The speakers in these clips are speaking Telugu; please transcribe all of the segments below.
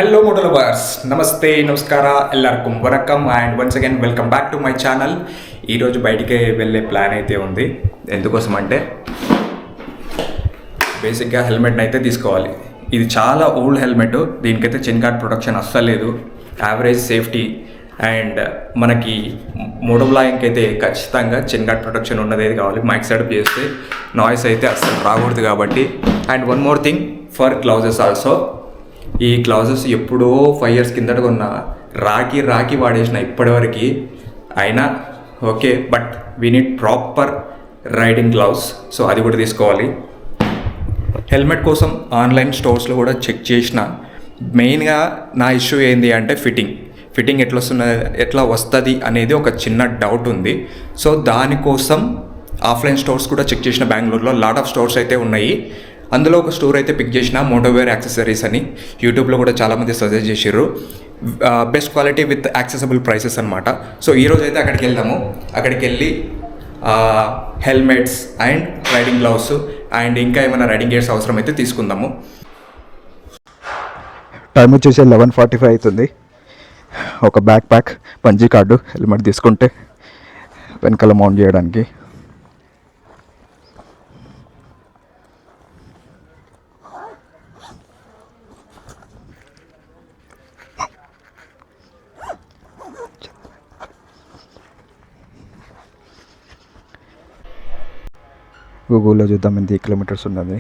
హలో మోటో లవర్స్, నమస్తే, నమస్కార, ఎల్లరికం వనక్కం and once again welcome back to my channel. ఈరోజు బయటికి వెళ్ళే ప్లాన్ అయితే ఉంది. ఎందుకోసం అంటే బేసిక్గా హెల్మెట్ని అయితే తీసుకోవాలి. ఇది చాలా ఓల్డ్ హెల్మెట్, దీనికైతే చిన్ గార్డ్ ప్రొటెక్షన్ అస్సలు లేదు. యావరేజ్ సేఫ్టీ అండ్ మనకి మోటో బ్లాగింగ్కి అయితే ఖచ్చితంగా చిన్ గార్డ్ ప్రొటెక్షన్ ఉన్నది కావాలి. మైక్ సెటప్ చేస్తే నాయిస్ అయితే అస్సలు రాకూడదు కాబట్టి. And one more thing, for gloves also. ఈ గ్లౌజెస్ ఎప్పుడో 5 years కిందట కొన్న, రాకి వాడేసిన ఇప్పటివరకు అయినా okay, but we need proper riding gloves. So అది కూడా తీసుకోవాలి. హెల్మెట్ కోసం ఆన్లైన్ స్టోర్స్లో కూడా చెక్ చేసిన. మెయిన్గా నా ఇష్యూ ఏంటి అంటే ఫిట్టింగ్ ఎట్లా వస్తుంది అనేది ఒక చిన్న డౌట్ ఉంది. సో దానికోసం ఆఫ్లైన్ స్టోర్స్ కూడా చెక్ చేసిన. బెంగళూరులో లాట్ ఆఫ్ స్టోర్స్ అయితే ఉన్నాయి. అందులో ఒక స్టోర్ అయితే పిక్ చేసిన, మోటోవేర్ యాక్సెసరీస్ అని. యూట్యూబ్లో కూడా చాలామంది సజెస్ట్ చేసారు. Best quality with accessible prices అనమాట. సో ఈరోజు అయితే అక్కడికి వెళ్దాము. అక్కడికి వెళ్ళి helmets and riding gloves and ఇంకా ఏమైనా రైడింగ్ గేర్స్ అవసరం అయితే తీసుకుందాము. టైం వచ్చేసి 11:45 అవుతుంది. ఒక బ్యాక్ ప్యాక్, పంజీ కార్డు, హెల్మెట్ తీసుకుంటే వెనకాల మౌంట్ చేయడానికి. గూగుల్లో చూద్దాం ఎంత కిలోమీటర్స్ ఉన్నది.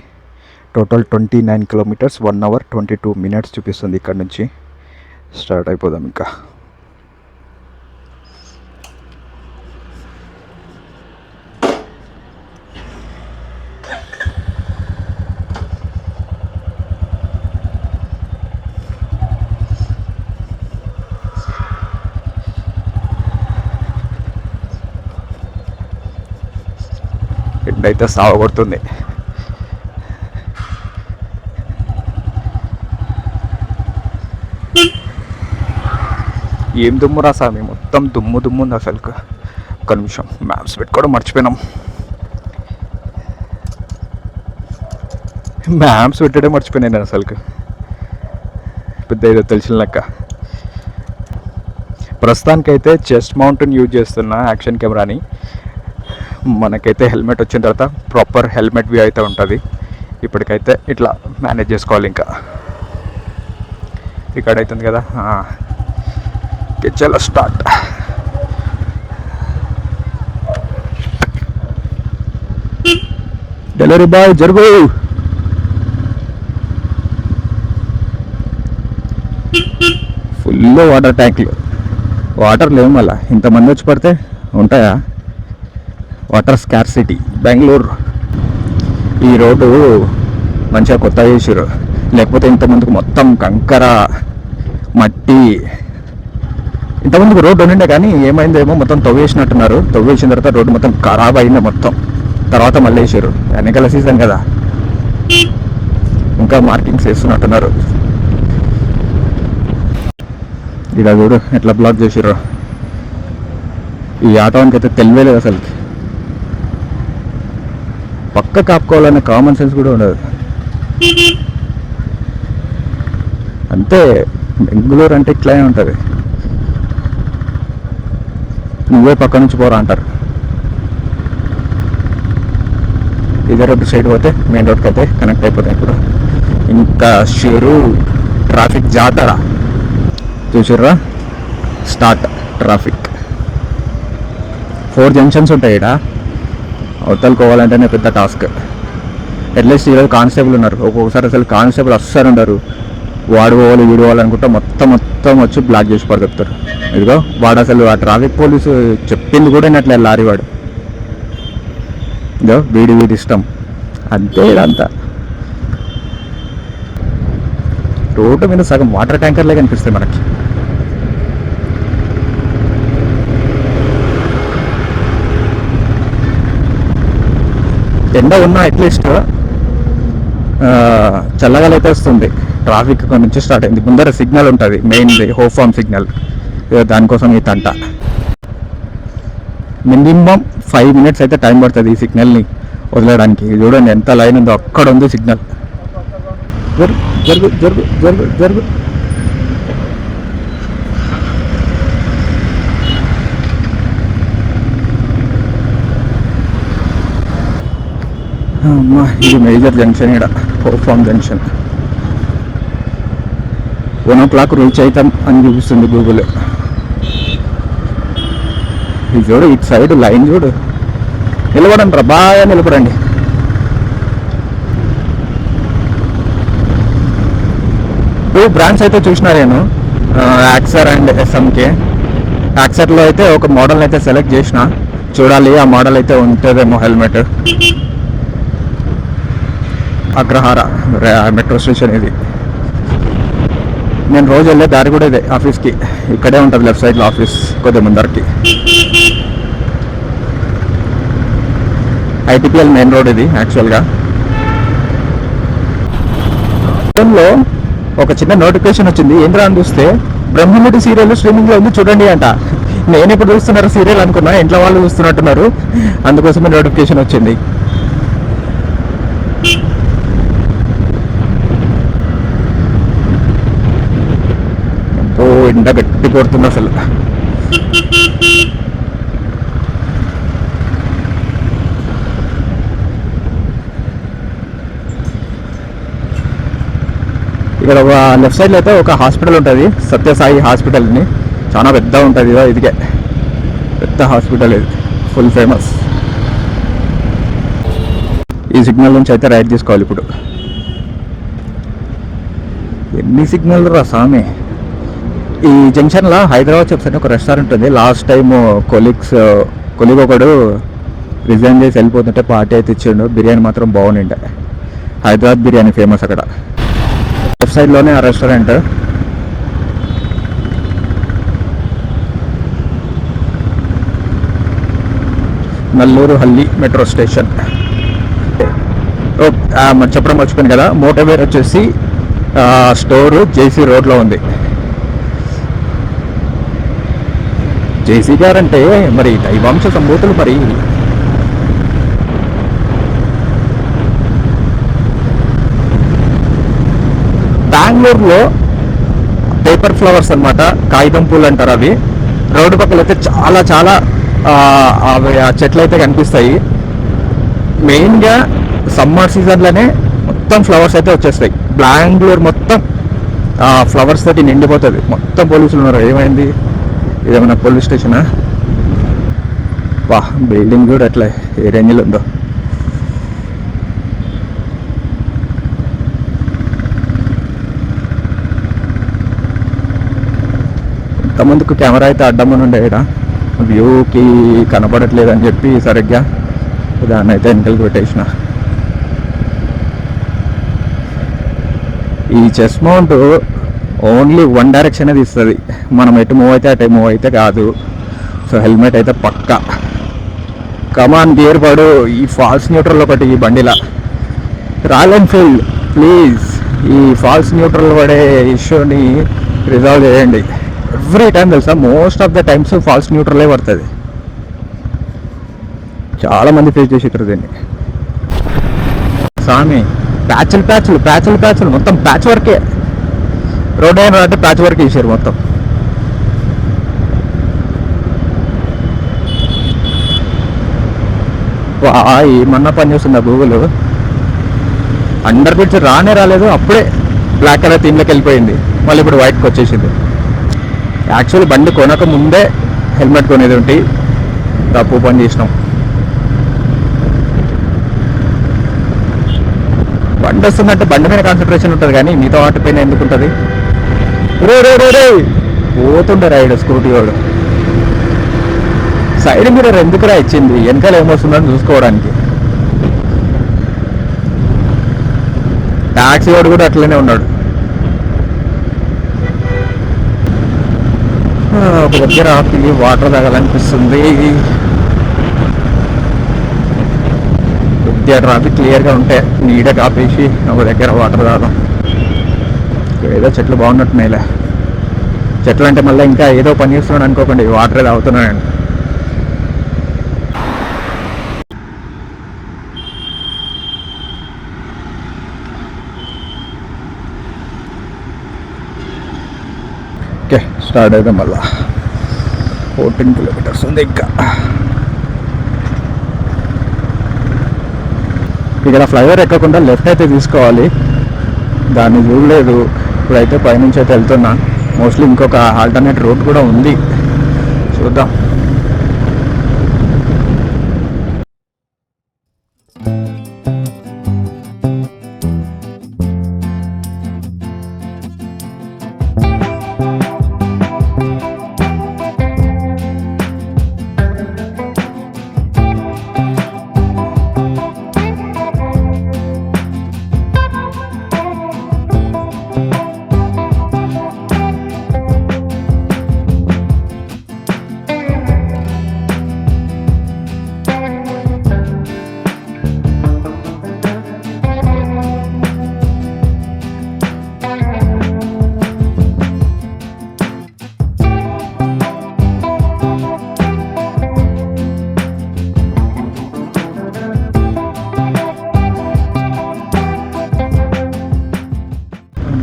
టోటల్ 29 kilometers, 1 hour 22 minutes చూపిస్తుంది. ఇక్కడ నుంచి స్టార్ట్ అయిపోదాం. ఇంకా ఎండైతే సావ కొడుతుంది. ఏం దుమ్మురా సామి, మొత్తం దుమ్ము ఉంది అసలు. ఒక్క నిమిషం, మ్యాప్స్ పెట్టుకోవడం మర్చిపోయినాం. మ్యాప్స్ పెట్టడం మర్చిపోయినాను నేను అసలు. పెద్ద ఏదో తెలిసిన లెక్క. ప్రస్తుతానికైతే చెస్ట్ మౌంట్ని యూజ్ చేస్తున్నా, యాక్షన్ కెమెరాని. మనకైతే హెల్మెట్ వచ్చిన తర్వాత ప్రాపర్ హెల్మెట్ వ్యూ అయితే ఉంటుంది. ఇప్పటికైతే ఇట్లా మేనేజ్ చేసుకోవాలి. ఇంకా రికార్డ్ అవుతుంది కదా. చలో స్టార్ట్. డెలివరీ బాయ్ జరుగు. ఫుల్ వాటర్ ట్యాంక్లు. వాటర్ లేవు, మళ్ళీ ఇంతమంది వచ్చి పడితే ఉంటాయా? Water scarcity Bengaluru. ఈ రోడ్డు మంచిగా కొత్తగా చేసారు, లేకపోతే ఇంతమందికి మొత్తం కంకర మట్టి. ఇంతమందికి రోడ్డు ఉండే కానీ ఏమైందేమో మొత్తం తవ్వేసినట్టున్నారు. తవ్వేసిన తర్వాత రోడ్డు మొత్తం ఖరాబ్ అయింది మొత్తం. తర్వాత మళ్ళీ వేసారు, ఎన్నికల సీజన్ కదా, ఇంకా మార్కింగ్స్ వేస్తున్నట్టున్నారు. ఇలా చూడు ఎట్లా బ్లాక్ చేసారు. ఈ ఆటోనికి అయితే తెలియలేదు అసలు. పక్క కాపుకోవాలనే కామన్ సెన్స్ కూడా ఉండదు. అంతే, బెంగళూరు అంటే ఇట్లానే ఉంటుంది. నువ్వే పక్క నుంచి పోరా అంటారు. ఇదే రోడ్డు సైడ్ పోతే మెయిన్ రోడ్కి అయితే కనెక్ట్ అయిపోతాయి. ఇప్పుడు ఇంకా షూరు ట్రాఫిక్ జాతర చూసిర్రా. Start traffic. 4 junctions ఉంటాయి ఇక్కడ. అవతలుకోవాలంటేనే పెద్ద టాస్క్. అట్లీస్ట్ ఈరోజు కానిస్టేబుల్ ఉన్నారు. ఒక్కొక్కసారి అసలు కానిస్టేబుల్ అస్సలు ఉండరు. వాడు పోవాలి వీడు పోవాలనుకుంటే మొత్తం వచ్చి బ్లాక్ చేసి పడుతారు. ఇదిగో వాడు అసలు ఆ ట్రాఫిక్ పోలీసు చెప్పింది కూడా అట్లా లారీ వాడు. ఇదో వీడి ఇష్టం అంతే. ఇదంతా రోడ్డు మీద సగం వాటర్ ట్యాంకర్లే కనిపిస్తాయి మనకి. ఎండ ఉన్నా అట్లీస్ట్ చల్లగాలి అయితే వస్తుంది. ట్రాఫిక్ నుంచి స్టార్ట్ అయింది. ముందర సిగ్నల్ ఉంటుంది, మెయిన్ది హోప్ ఫార్మ్ సిగ్నల్. దానికోసం ఈ తంట. మినిమం 5 minutes అయితే టైం పడుతుంది ఈ సిగ్నల్ని వదిలేయడానికి. చూడండి ఎంత లైన్ ఉందో, అక్కడ ఉంది సిగ్నల్. జరుగు జరుగు జరుగు జరుగు జరుగు. అమ్మా, ఇది మేజర్ జంక్షన్, ఇక్కడ Hope Farm junction. 1 o'clock reach అవుతాం అని చూపిస్తుంది గూగుల్. ఇది చూడు, ఇటు సైడ్ లైన్ చూడు. నిలబడండి రా, బాగా నిలబడండి. టూ బ్రాండ్స్ అయితే చూసినా నేను, యాక్సర్ అండ్ ఎస్ఎంకే. యాక్సర్లో అయితే ఒక మోడల్ అయితే సెలెక్ట్ చేసిన, చూడాలి ఆ మోడల్ అయితే ఉంటుందేమో హెల్మెట్. అగ్రహార మెట్రో స్టేషన్ ఇది. నేను రోజు వెళ్ళే దారి కూడా ఇదే ఆఫీస్కి, ఇక్కడే ఉంటుంది లెఫ్ట్ సైడ్లో ఆఫీస్ కొద్దిగా ముందరికి. ఐటీపీఎల్ మెయిన్ రోడ్ ఇది యాక్చువల్గా. ఫోన్లో ఒక చిన్న నోటిఫికేషన్ వచ్చింది, ఏంట్రా అని చూస్తే బ్రహ్మముడి సీరియల్ స్ట్రీమింగ్లో ఉంది చూడండి అంట. నేను ఇప్పుడు చూస్తున్నారు సీరియల్ అనుకున్నా, ఇంట్లో వాళ్ళు చూస్తున్నట్టున్నారు, అందుకోసమే నోటిఫికేషన్ వచ్చింది. ఎంతో ఎండ గట్టి కొడుతుంది అసలు. ఇక్కడ ఒక లెఫ్ట్ సైడ్లో అయితే ఒక హాస్పిటల్ ఉంటుంది, సత్యసాయి హాస్పిటల్ అని. చాలా పెద్ద ఉంటుంది, ఇదిగే పెద్ద హాస్పిటల్, ఇది ఫుల్ ఫేమస్. ఈ సిగ్నల్ నుంచి అయితే రైట్ తీసుకోవాలి ఇప్పుడు. ఎన్ని సిగ్నల్ రా స్వామి. ఈ జంక్షన్లో హైదరాబాద్ చెప్స్ అని ఒక రెస్టారెంట్ ఉంది. లాస్ట్ టైం కొలీగ్ ఒకడు రిజైన్ చేసి వెళ్ళిపోతుంటే పార్టీ అయితే ఇచ్చిండు. బిర్యానీ మాత్రం బాగుండే, హైదరాబాద్ బిర్యానీ ఫేమస్ అక్కడ. లెఫ్ట్ సైడ్లోనే ఆ restaurant. Nallurhalli metro station. చెప్పడం మర్చిపోయింది కదా, మోటోవేర్ వచ్చేసి స్టోరు జేసీ రోడ్లో ఉంది. జేసీ గారు అంటే మరి దైవాంశ సంభూతులు మరి. బెంగళూరులో పేపర్ ఫ్లవర్స్ అన్నమాట, కాగితం పూలు అంటారు అవి. రోడ్డు పక్కల అయితే చాలా చాలా ఆ చెట్లు అయితే కనిపిస్తాయి. మెయిన్గా సమ్మర్ సీజన్లోనే మొత్తం ఫ్లవర్స్ అయితే వచ్చేస్తాయి. బెంగళూరు మొత్తం ఫ్లవర్స్ తోటి నిండిపోతుంది. మొత్తం పోలీసులు ఉన్నారు. ఏమైంది, ఇదేమన్నా పోలీస్ స్టేషనా? వా, బిల్డింగ్ కూడా అట్లా ఏ రేంజ్లో ఉందో. ఇంతమందికి కెమెరా అయితే అడ్డమని ఉండే, ఇక్కడ వ్యూకి కనపడట్లేదు అని చెప్పి సరిగ్గా దాన్ని అయితే వెనకలికి పెట్టేసిన. ఈ chess mount only one direction తీస్తుంది, మనం ఎటు మూవ్ అయితే అటు మూవ్ అయితే కాదు. సో హెల్మెట్ అయితే పక్కా. కమాన్ గేర్ పడు. ఈ ఫాల్స్ న్యూట్రల్ ఒకటి ఈ బండిలా. రాయల్ ఎన్ఫీల్డ్ ప్లీజ్ ఈ ఫాల్స్ న్యూట్రల్ పడే ఇష్యూని రిజాల్వ్ చేయండి. ఎవ్రీ టైం తెలుసా, most of the times false న్యూట్రలే పడుతుంది. చాలా మంది ఫేస్ చేసేటారు దీన్ని. స్వామి, ప్యాచ్లు ప్యాచ్లు ప్యాచ్లు ప్యాచ్లు, మొత్తం ప్యాచ్ వర్కే. రోడ్ అయిన అంటే ప్యాచ్ వర్క్ వేసారు మొత్తం. ఏమన్నా పని చేస్తుందా గూగుల్. అండర్ బ్రిడ్జ్ రానే రాలేదు, అప్పుడే బ్లాక్ కలర్ థీమ్లోకి వెళ్ళిపోయింది, మళ్ళీ ఇప్పుడు వైట్కి వచ్చేసింది. యాక్చువల్లీ బండి కొనక ముందే హెల్మెట్ కొనేది ఉంటే తప్పు పని చేసినాం. బండి వస్తుందంటే బండి మీద కాన్సన్ట్రేషన్ ఉంటుంది, కానీ మిగతా వాటిపైన ఎందుకు ఉంటుంది? రే రే రే రే పోతుండే రైడ్ స్కూటీ వాడు. సైడ్ మిర్రర్ ఎందుకురా ఇచ్చింది? వెనకాల ఏమొస్తుందని చూసుకోవడానికి. ట్యాక్సీ వాడు కూడా అట్లనే ఉన్నాడు. ఒక దగ్గర ఆపి వాటర్ తాగాలనిపిస్తుంది. కొద్దిగా ట్రాఫిక్ క్లియర్గా ఉంటే నీడగా ఆపేసి ఒక దగ్గర వాటర్ తాగడం. ఏదో చెట్లు బాగున్నట్టున్నాయిలే. చెట్లు అంటే మళ్ళీ ఇంకా ఏదో పని చేస్తున్నాడు అనుకోకండి, వాటరే తాగుతున్నానండి. ఓకే, స్టార్ట్ అవుతాం. మళ్ళా 14 kilometers ఉంది ఇంకా. ఇక్కడ ఫ్లైఓవర్ ఎక్కకుండా లెఫ్ట్ అయితే తీసుకోవాలి, దాన్ని చూడలేదు. ఇప్పుడైతే పైనుంచి అయితే వెళ్తున్నా. మోస్ట్లీ ఇంకొక ఆల్టర్నేట్ రూట్ కూడా ఉంది, చూద్దాం.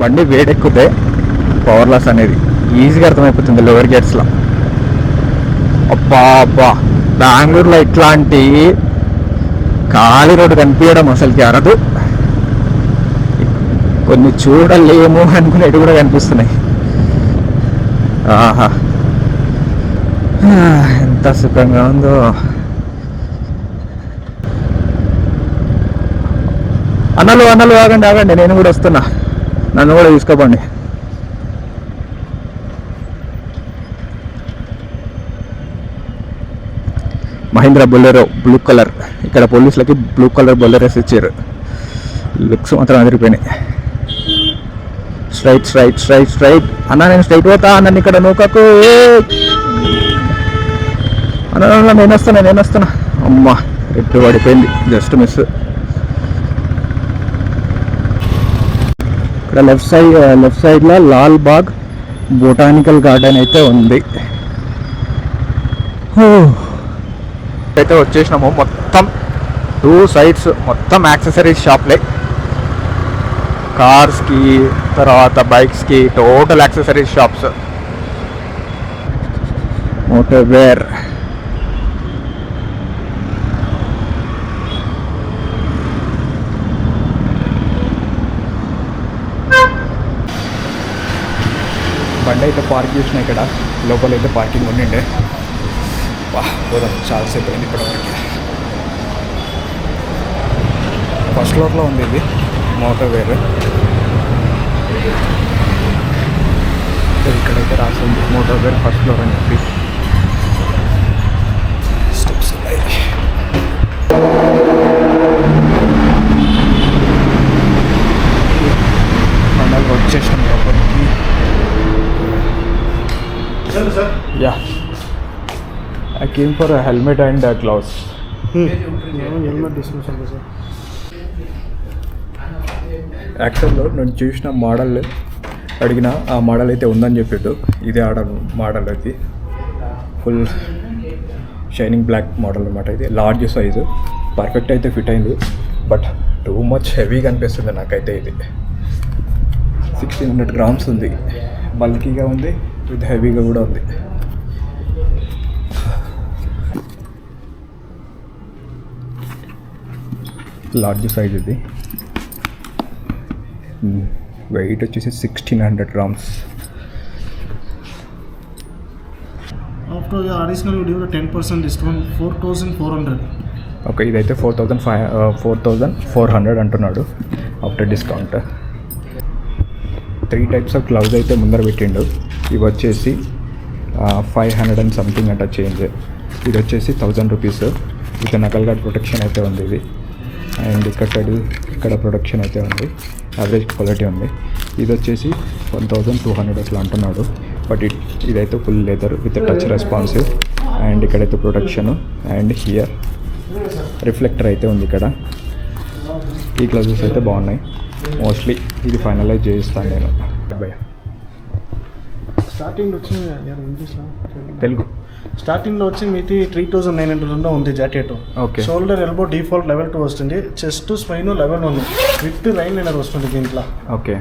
బండి వేడెక్కితే పవర్ లాస్ అనేది ఈజీగా అర్థమైపోతుంది లోవర్ గేట్స్లో. అబ్బా అబ్బా, బెంగళూరులో ఇట్లాంటి ఖాళీ రోడ్డు కనిపించడం అసలుకి అరదు. కొన్ని చూడలేము అనుకునేవి కూడా కనిపిస్తున్నాయి. ఆహా, ఎంత సుఖంగా ఉందో. అన్నలు అన్నలు ఆగండి ఆగండి, నేను కూడా వస్తున్నా, నన్ను కూడా తీసుకోపండి. Mahindra Bolero blue colour. ఇక్కడ పోలీసులకి బ్లూ కలర్ బొలెరోస్ ఇచ్చారు. లుక్స్ మాత్రం అదిరిపోయినాయి. స్ట్రైట్ స్ట్రైట్ స్ట్రైట్ స్ట్రైట్ అన్న, నేను స్ట్రైట్ పోతా. నన్ను ఇక్కడ నూకకు. అన్న నేను వస్తున్నా. అమ్మా, రెట్టు పడిపోయింది, జస్ట్ మిస్. ఇక్కడ లెఫ్ట్ సైడ్లో లాల్ బాగ్ బొటానికల్ గార్డెన్ అయితే ఉంది. అయితే వచ్చేసినాము. మొత్తం 2 sides మొత్తం యాక్సెసరీస్ షాప్లే. కార్స్కి, తర్వాత బైక్స్కి టోటల్ యాక్సెసరీస్ షాప్స్. మోటోవేర్, బండి అయితే పార్క్ చేసిన ఇక్కడ లోపల అయితే పార్కింగ్ ఉండిండే. పోదాం, చాలాసేపు అయింది ఇప్పటివరకు. ఫస్ట్ ఫ్లోర్లో ఉంది ఇది మోటోవేర్. ఇక్కడైతే రాసింది మోటోవేర్ ఫస్ట్ ఫ్లోర్ అని చెప్పి. స్టెప్స్ ఉన్నాయి. ఫైనల్గా వచ్చేసాం లోపలికి. Yeah, I came for a helmet and gloves. helmet discussion sir. యాక్చువల్లో నేను చూసిన మోడల్ అడిగిన ఆ మోడల్ అయితే ఉందని చెప్పాడు. ఇదే మోడల్ అది ఫుల్ షైనింగ్ బ్లాక్ మోడల్ అనమాట. ఇది లార్జ్ సైజు, పర్ఫెక్ట్ అయితే ఫిట్ అయింది. బట్ టూ మచ్ హెవీగా అనిపిస్తుంది నాకైతే. ఇది 1600 grams ఉంది, బల్కీగా ఉంది, విత్ హెవీగా కూడా ఉంది. లార్జ్ సైజ్ ఇది. వెయిట్ వచ్చేసి 1600 grams. After the additional we give a 10% discount, 4400. Okay, ఇదైతే 4400 అంటున్నాడు after discount. 3 types of gloves అయితే ముందర పెట్టిండు. ఇవి వచ్చేసి 500 and something అంట చేంజ్. ఇది వచ్చేసి 1000 rupees విత్ నకల్ గార్డ్ ప్రొటెక్షన్ అయితే ఉంది ఇది. అండ్ ఇక్కడ ప్రొటెక్షన్ అయితే ఉంది, యావరేజ్ క్వాలిటీ ఉంది. ఇది వచ్చేసి 1200 అట్లా అంటున్నాడు. బట్ ఇదైతే full leather with touch responsive. And ఇక్కడైతే ప్రొటెక్షన్ అండ్ హియర్ రిఫ్లెక్టర్ అయితే ఉంది ఇక్కడ. ఈ గ్లౌజెస్ అయితే బాగున్నాయి. మోస్ట్లీ ఇది ఫైనలైజ్ చేయిస్తాను నేను. స్టార్టింగ్ వచ్చింది ఇంగ్లీష్లో తెలుగు. స్టార్టింగ్లో వచ్చి మీది 3900 ఉంది jacket. Okay. Shoulder elbow default level 2 వస్తుంది. Chest spine level 1 with rain liner వస్తుంది దీంట్లో. ఓకే.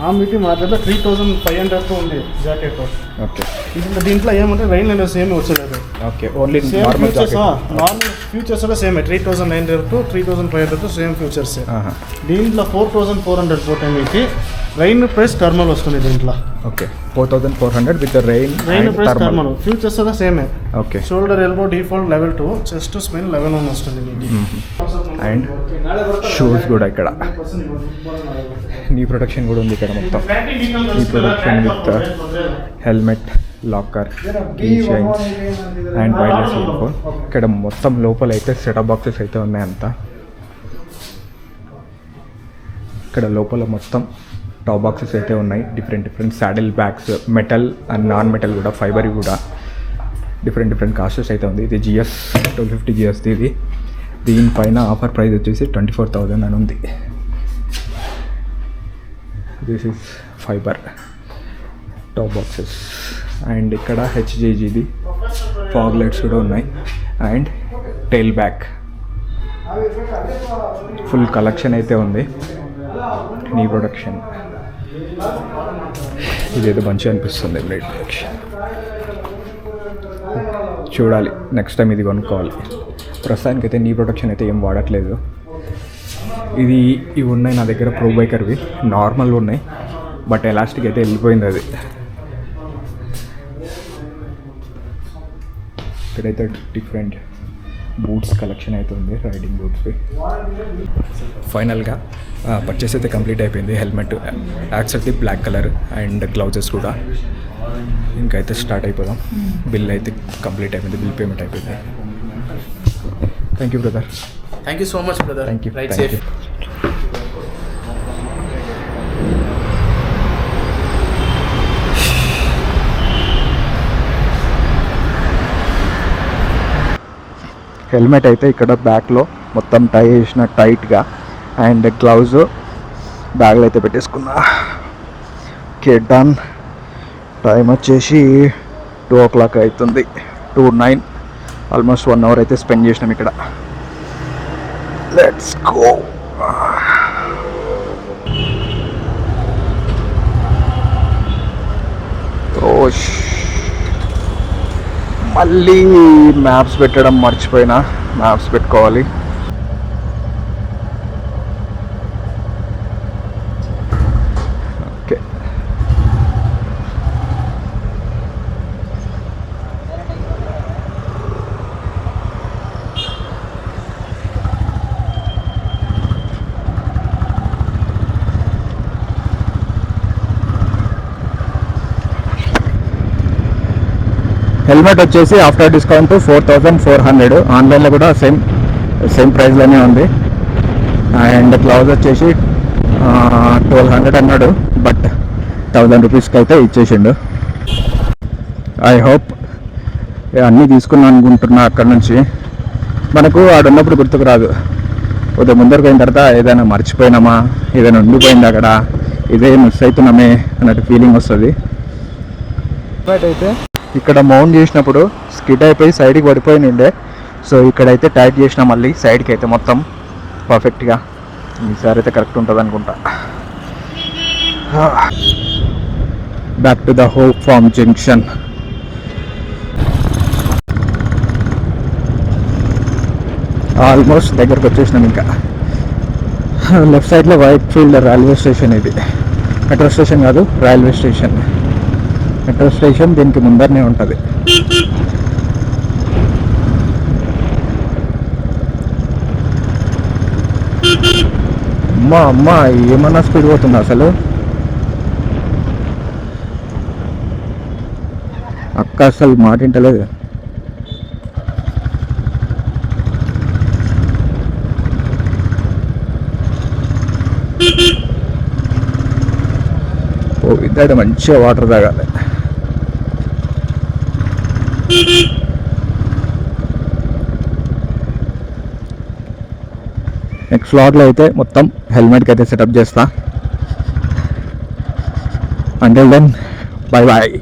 ఆ మీటి మా దగ్గర 3500 ఉంది జాకెట్. ఓకే దీంట్లో ఏమంటే రైన్ అనేది సేమ్ వచ్చేది. Okay only same normal futures jacket. Normal futures కూడా సేమ్ 3900 to 3500 సేమ్ ఫ్యూచర్స్. ఆహా. దీంట్లో 4400 పోతే మీకు రైన్ ప్రైస్ థర్మల్ వస్తుంది దీంట్లో. Okay 4400 with rain price thermal. Futures కూడా సేమే. Okay shoulder elbow default level 2, chest span level 1 వస్తుంది మీకు. అండ్ షూస్ కూడా ఇక్కడ నీ ప్రొటెక్షన్ కూడా ఉంది ఇక్కడ మొత్తం. Knee protection with helmet, locker, key chains and wireless earphone. ఇక్కడ మొత్తం లోపల అయితే సెటప్ బాక్సెస్ అయితే ఉన్నాయి అంతా. ఇక్కడ లోపల మొత్తం టాప్ బాక్సెస్ అయితే ఉన్నాయి. Different saddle bags, metal and non metal కూడా, ఫైబర్ కూడా డిఫరెంట్ కాస్టెస్ అయితే ఉంది. ఇది GS 1250 GS ఇది. దీనిపైన ఆఫర్ ప్రైస్ వచ్చేసి 24,000 అని ఉంది. This is fibre top boxes. And ఇక్కడ HJGది ఫాగ్ లైట్స్ కూడా ఉన్నాయి. And tail bag full collection అయితే ఉంది. నీ ప్రొడక్షన్ ఇదేదో మంచిగా అనిపిస్తుంది. బ్లైడ్ ప్రొడక్షన్ చూడాలి, నెక్స్ట్ టైం ఇది కొనుక్కోవాలి. ప్రస్తుతానికి అయితే నీ ప్రొడక్షన్ అయితే ఏం వాడట్లేదు. ఇవి ఉన్నాయి నా దగ్గర, ప్రో బైకర్వి నార్మల్గా ఉన్నాయి, బట్ ఎలాస్టిక్ అయితే వెళ్ళిపోయింది అది. ఇక్కడైతే డిఫరెంట్ బూట్స్ కలెక్షన్ అయితే ఉంది, రైడింగ్ బూట్స్వి. ఫైనల్గా పర్చేస్ అయితే కంప్లీట్ అయిపోయింది. హెల్మెట్, యాక్స్ అయితే బ్లాక్ కలర్ అండ్ గ్లౌజెస్ కూడా. ఇంకైతే స్టార్ట్ అయిపోదాం. బిల్ అయితే కంప్లీట్ అయిపోయింది, బిల్ పేమెంట్ అయిపోయింది. Thank you brother. Thank you so much, brother. Thank you. Ride safe. Helmet అయితే ఇక్కడ బ్యాక్లో మొత్తం టై చేసిన టైట్గా, అండ్ గ్లౌజ్ బ్యాగ్లో అయితే పెట్టేసుకున్నా. Okay done. టైం వచ్చేసి 2 o'clock అవుతుంది. 2:09. ఆల్మోస్ట్ 1 hour అయితే స్పెండ్ చేసినాం ఇక్కడ. Let's go. మళ్ళీ మ్యాప్స్ పెట్టడం మర్చిపోయినా, మ్యాప్స్ పెట్టుకోవాలి. ఓకే హెల్మెట్ వచ్చేసి ఆఫ్టర్ డిస్కౌంట్ 4400. ఆన్లైన్లో కూడా సేమ్ ప్రైస్లోనే ఉంది. అండ్ గ్లౌజ్ వచ్చేసి 1200 అన్నాడు, బట్ 1000 రూపీస్కి అయితే ఇచ్చేసిండు. ఐ హోప్ అన్నీ తీసుకున్నాను అనుకుంటున్నా. అక్కడ నుంచి మనకు ఆడున్నప్పుడు గుర్తుకు రాదు. కొద్దిగా ముందరకు పోయిన తర్వాత ఏదైనా మర్చిపోయినామా, ఏదైనా ఉండిపోయింది అక్కడ, ఇదే మిస్ అవుతున్నామే అన్నట్టు ఫీలింగ్ వస్తుంది. బట్ అయితే ఇక్కడ మౌంట్ చేసినప్పుడు స్కిడ్ అయిపోయి సైడ్కి పడిపోయి ఉండే. సో ఇక్కడైతే టైట్ చేసిన మళ్ళీ సైడ్కి అయితే మొత్తం పర్ఫెక్ట్గా. ఈసారి అయితే కరెక్ట్ ఉంటుంది అనుకుంటా. Back to the Hope Farm junction. Almost దగ్గరకు వచ్చేసినాం. ఇంకా లెఫ్ట్ సైడ్లో వైట్ ఫీల్డ్ రైల్వే స్టేషన్. ఇది మెట్రో స్టేషన్ కాదు, రైల్వే స్టేషన్. మెట్రో స్టేషన్ దీనికి ముందరనే ఉంటుంది. అమ్మా ఏమన్నా స్పీడ్ పోతుంది అసలు. అక్క అసలు మాట వింటలేదు. ఓ ఇద్దరు మంచిగా వాటర్ తాగాలి. నెక్స్ట్ వ్లాగ్లో అయితే మొత్తం హెల్మెట్కి అయితే సెటప్ చేస్తా. Until then bye bye.